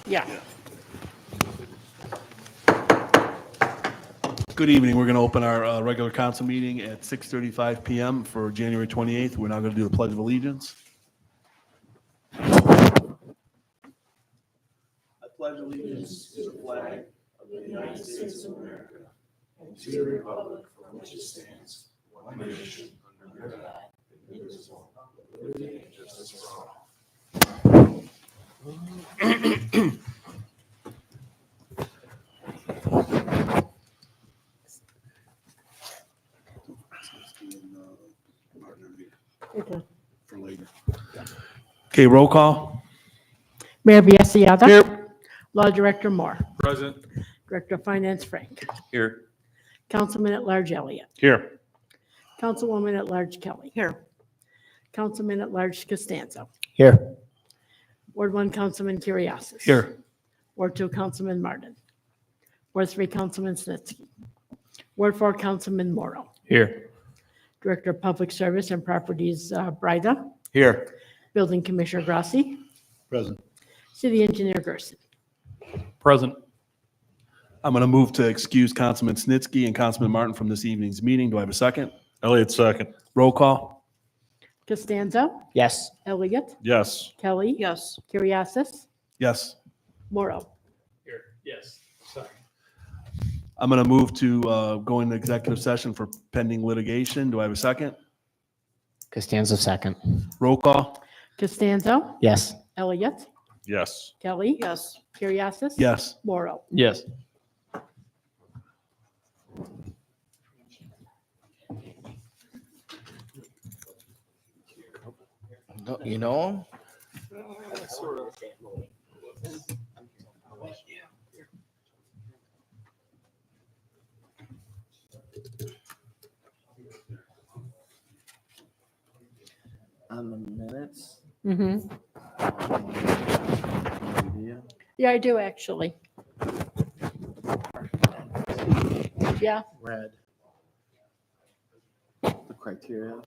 Yeah. Good evening. We're going to open our regular council meeting at 6:35 PM for January 28th. We're now going to do the Pledge of Allegiance. I pledge allegiance to the flag of the United States of America and to the republic for which it stands, one nation, under God, indivisible, with liberty and justice for all. For later. Okay, roll call. Mayor Biassiata. Here. Law Director Moore. Present. Director of Finance Frank. Here. Councilman at Large Elliott. Here. Councilwoman at Large Kelly. Here. Councilman at Large Costanzo. Here. Ward 1 Councilman Curriasis. Here. Ward 2 Councilman Martin. Ward 3 Councilman Snitsky. Ward 4 Councilman Morrow. Here. Director of Public Service and Properties Bryda. Here. Building Commissioner Grassi. Present. City Engineer Gerson. Present. I'm going to move to excuse Councilman Snitsky and Councilman Martin from this evening's meeting. Do I have a second? Elliott, second. Roll call. Costanzo. Yes. Elliott. Yes. Kelly. Yes. Curriasis. Yes. Morrow. Here. Yes. Sorry. I'm going to move to go into executive session for pending litigation. Do I have a second? Costanzo second. Roll call. Costanzo. Yes. Elliott. Yes. Kelly. Yes. Curriasis. Yes. Morrow. Yes. You know on the minutes. Mm-hmm. Yeah, I do actually. Yeah. Read the criteria.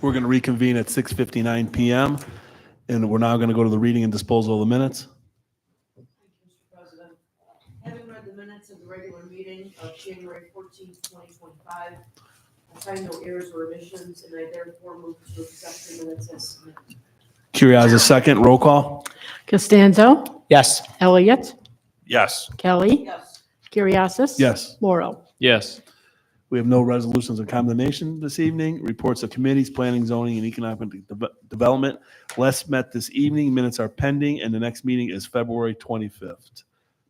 We're going to reconvene at 6:59 PM, and we're now going to go to the reading and disposal of the minutes. Thank you, Mr. President. Having read the minutes of the regular meeting of January 14th, 2025, I find no errors or omissions, and I therefore move to accept the minutes as submitted. Curriass, second. Roll call. Costanzo. Yes. Elliott. Yes. Kelly. Yes. Curriasis. Yes. Morrow. Yes. We have no resolutions of condemnation this evening. Reports of committees, planning, zoning, and economic development. Last met this evening. Minutes are pending, and the next meeting is February 25th.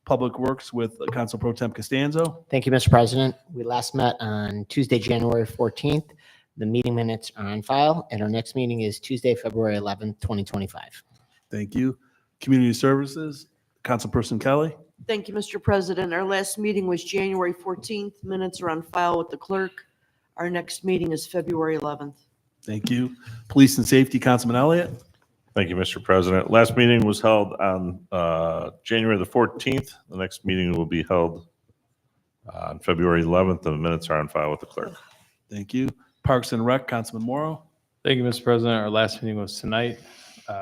Public Works with Council Pro Tem Costanzo. Thank you, Mr. President. We last met on Tuesday, January 14th. The meeting minutes are on file, and our next meeting is Tuesday, February 11th, 2025. Thank you. Community Services, Councilperson Kelly. Thank you, Mr. President. Our last meeting was January 14th. Minutes are on file with the clerk. Our next meeting is February 11th. Thank you. Police and Safety, Councilman Elliott. Thank you, Mr. President. Last meeting was held on January the 14th. The next meeting will be held on February 11th. The minutes are on file with the clerk. Thank you. Parks and Rec, Councilman Morrow. Thank you, Mr. President. Our last meeting was tonight.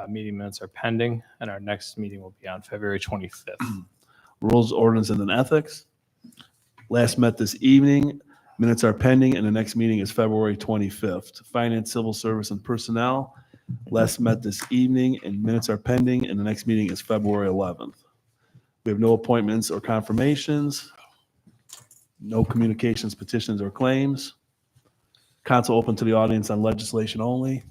Meeting minutes are pending, and our next meeting will be on February 25th. Rules, Ordinance, and then Ethics. Last met this evening. Minutes are pending, and the next meeting is February 25th. Finance, Civil Service, and Personnel. Last met this evening, and minutes are pending, and the next meeting is February 11th. We have no appointments or confirmations. No communications, petitions, or claims. Council open to the audience on legislation only.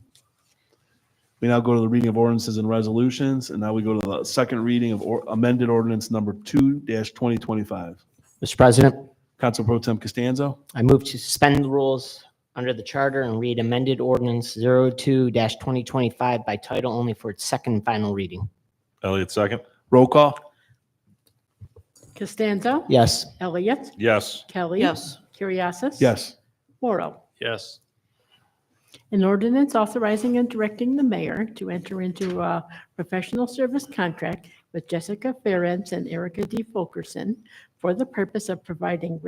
We now go to the reading of ordinances and resolutions, and now we go to the second reading of amended ordinance number 2-2025. Mr. President, Council Pro Tem Costanzo. I move to suspend the rules under the charter and read amended ordinance 02-2025 by title only for its second and final reading. Elliott, second. Roll call. Costanzo. Yes. Elliott. Yes. Kelly. Yes. Curriasis. Yes. Morrow. Yes. An ordinance authorizing and directing the mayor to enter into a professional service contract with Jessica Ferenc and Erica D. Fulkerson for the purpose of providing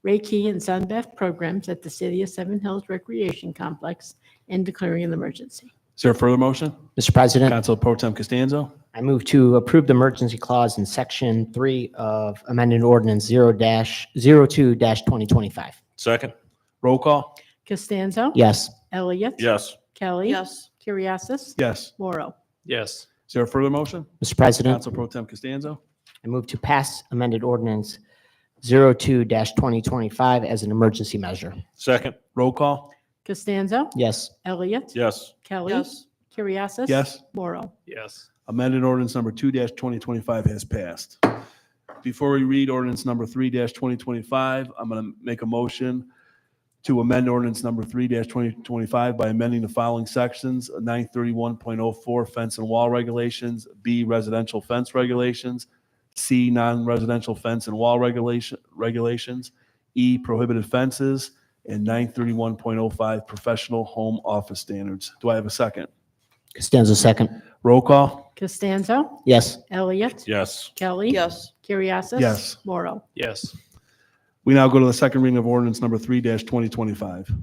Reiki and sunbath programs at the City of Seven Hills Recreation Complex and declaring an emergency. Is there a further motion? Mr. President, Council Pro Tem Costanzo. I move to approve the emergency clause in section 3 of amended ordinance 02-2025. Second. Roll call. Costanzo. Yes. Elliott. Yes. Kelly. Yes. Curriasis. Yes. Morrow. Yes. Is there a further motion? Mr. President, Council Pro Tem Costanzo. I move to pass amended ordinance 02-2025 as an emergency measure. Second. Roll call. Costanzo. Yes. Elliott. Yes. Kelly. Yes. Curriasis. Yes. Morrow. Yes. Amended ordinance number 2-2025 has passed. Before we read ordinance number 3-2025, I'm going to make a motion to amend ordinance number 3-2025 by amending the following sections: 931.04 fence and wall regulations, B residential fence regulations, C non-residential fence and wall regulations, E prohibited fences, and 931.05 professional home office standards. Do I have a second? Costanzo, second. Roll call. Costanzo. Yes. Elliott. Yes. Kelly. Yes. Curriasis. Yes. Morrow. Yes. We now go to the second reading of ordinance number 3-2025.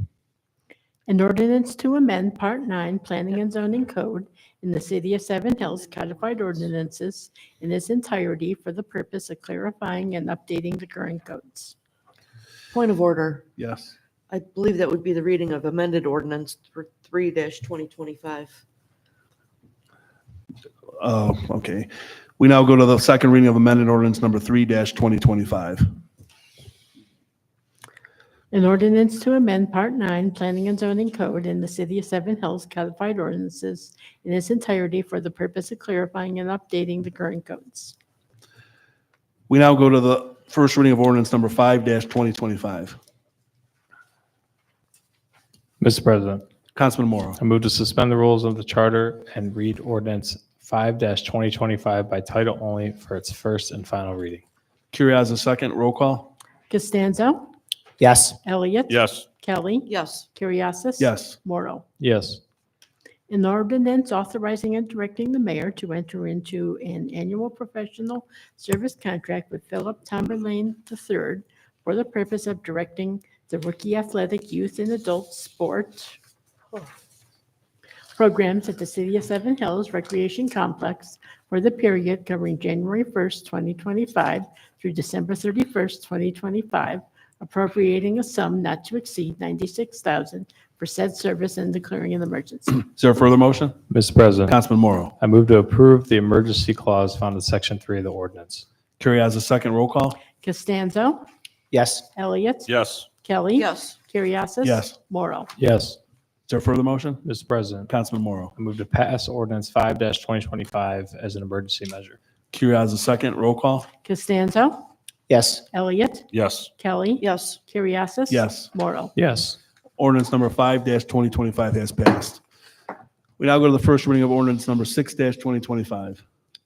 An ordinance to amend Part 9 Planning and Zoning Code in the City of Seven Hills Codified Ordinances in its entirety for the purpose of clarifying and updating the current codes. Point of order. Yes. I believe that would be the reading of amended ordinance for 3-2025. Okay. We now go to the second reading of amended ordinance number 3-2025. An ordinance to amend Part 9 Planning and Zoning Code in the City of Seven Hills Codified Ordinances in its entirety for the purpose of clarifying and updating the current codes. We now go to the first reading of ordinance number 5-2025. Mr. President, Councilman Morrow. I move to suspend the rules of the charter and read ordinance 5-2025 by title only for its first and final reading. Curriass, second. Roll call. Costanzo. Yes. Elliott. Yes. Kelly. Yes. Curriasis. Yes. Morrow. Yes. An ordinance authorizing and directing the mayor to enter into an annual professional service contract with Philip Tomberlane III for the purpose of directing the rookie athletic youth and adult sport programs at the City of Seven Hills Recreation Complex for the period covering January 1st, 2025 through December 31st, 2025, appropriating a sum not to exceed $96,000 for said service and declaring an emergency. Is there a further motion? Mr. President, Councilman Morrow. I move to approve the emergency clause found in Section 3 of the ordinance. Curriass, second. Roll call. Costanzo. Yes. Elliott. Yes. Kelly. Yes. Curriasis. Yes. Morrow. Yes. Is there a further motion? Mr. President, Councilman Morrow. I move to pass ordinance 5-2025 as an emergency measure. Curriass, second. Roll call. Costanzo. Yes. Elliott. Yes. Kelly. Yes. Curriasis. Yes. Morrow. Yes. Ordinance number 5-2025 has passed. We now go to the first reading of ordinance number 6-2025.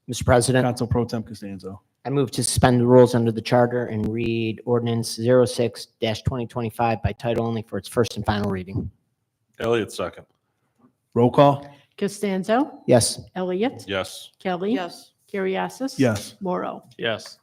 Mr. President, Council Pro Tem Costanzo. I move to suspend the rules under the charter and read ordinance 06-2025 by title only for its first and final reading. Elliott, second. Roll call. Costanzo. Yes. Elliott. Yes. Kelly. Yes. Curriasis. Yes. Morrow. Yes.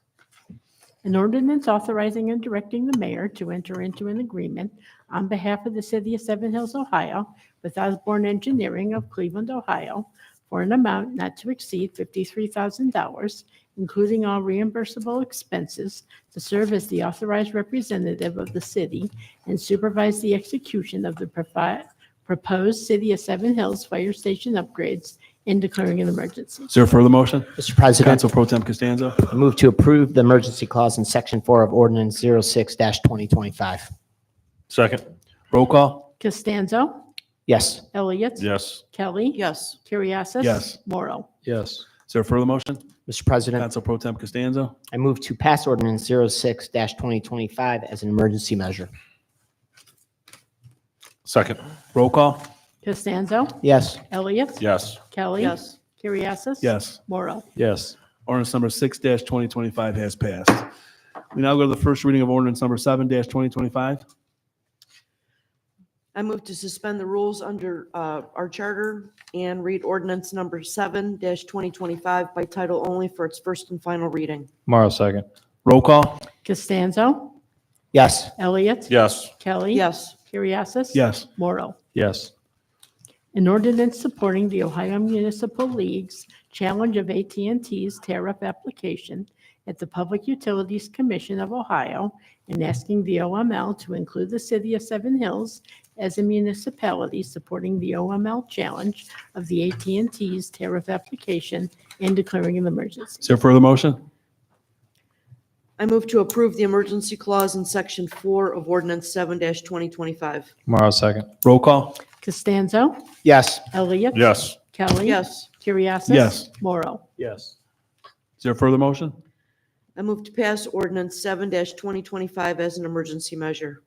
An ordinance authorizing and directing the mayor to enter into an agreement on behalf of the City of Seven Hills, Ohio, with Osborne Engineering of Cleveland, Ohio, for an amount not to exceed $53,000, including all reimbursable expenses, to serve as the authorized representative of the city and supervise the execution of the proposed City of Seven Hills Fire Station upgrades and declaring an emergency. Is there a further motion? Mr. President, Council Pro Tem Costanzo. I move to approve the emergency clause in section 4 of ordinance 06-2025. Second. Roll call. Costanzo. Yes. Elliott. Yes. Kelly. Yes. Curriasis. Yes. Morrow. Yes. Is there a further motion? Mr. President, Council Pro Tem Costanzo. I move to pass ordinance 06-2025 as an emergency measure. Second. Roll call. Costanzo. Yes. Elliott. Yes. Kelly. Yes. Curriasis. Yes. Morrow. Yes. Ordinance number 6-2025 has passed. We now go to the first reading of ordinance number 7-2025. I move to suspend the rules under our charter and read ordinance number 7-2025 by title only for its first and final reading. Morrow, second. Roll call. Costanzo. Yes. Elliott. Yes. Kelly. Yes. Curriasis. Yes. Morrow. Yes. An ordinance supporting the Ohio Municipal League's challenge of AT&T's tariff application at the Public Utilities Commission of Ohio and asking the OML to include the City of Seven Hills as a municipality supporting the OML challenge of the AT&T's tariff application and declaring an emergency. Is there a further motion? I move to approve the emergency clause in section 4 of ordinance 7-2025. Morrow, second. Roll call. Costanzo. Yes. Elliott. Yes. Kelly. Yes. Curriasis. Yes. Morrow. Yes. Is there a further motion? I move to pass ordinance 7-2025 as an emergency measure.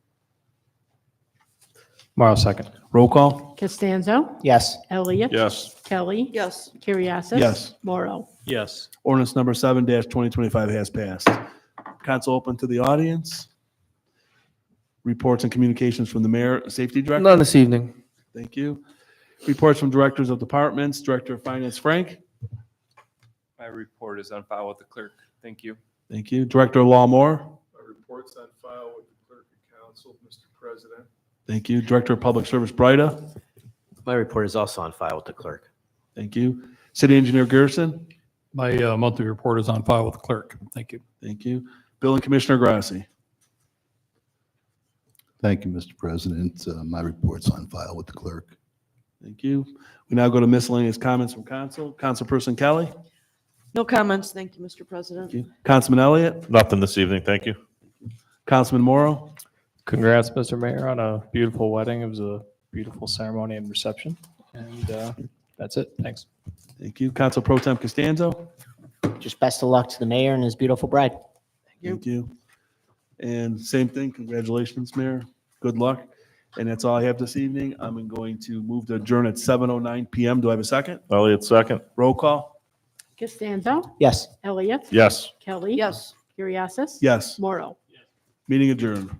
Morrow, second. Roll call. Costanzo. Yes. Elliott. Yes. Kelly. Yes. Curriasis. Yes. Morrow. Yes. Ordinance number 7-2025 has passed. Council open to the audience. Reports and communications from the mayor, safety director. None this evening. Thank you. Reports from directors of departments, Director of Finance, Frank. My report is on file with the clerk. Thank you. Thank you. Director of Law, Moore. My report's on file with the clerk and council, Mr. President. Thank you. Director of Public Service, Brighta. My report is also on file with the clerk. Thank you. City Engineer Garrison. My monthly report is on file with the clerk. Thank you. Thank you. Bill and Commissioner Grassi. Thank you, Mr. President. My report's on file with the clerk. Thank you. We now go to miscellaneous comments from council. Councilperson Kelly. No comments. Thank you, Mr. President. Thank you. Councilman Elliott. Nothing this evening. Thank you. Councilman Morrow. Congrats, Mr. Mayor, on a beautiful wedding. It was a beautiful ceremony and reception. And that's it. Thanks. Thank you. Council Pro Tem Costanzo. Just best of luck to the mayor and his beautiful bride. Thank you. And same thing. Congratulations, Mayor. Good luck. And that's all I have this evening. I'm going to move to adjourn at 7:09 PM. Do I have a second? Elliott, second. Roll call. Costanzo. Yes. Elliott. Yes. Kelly. Yes. Curriasis. Yes. Morrow. Meeting adjourned.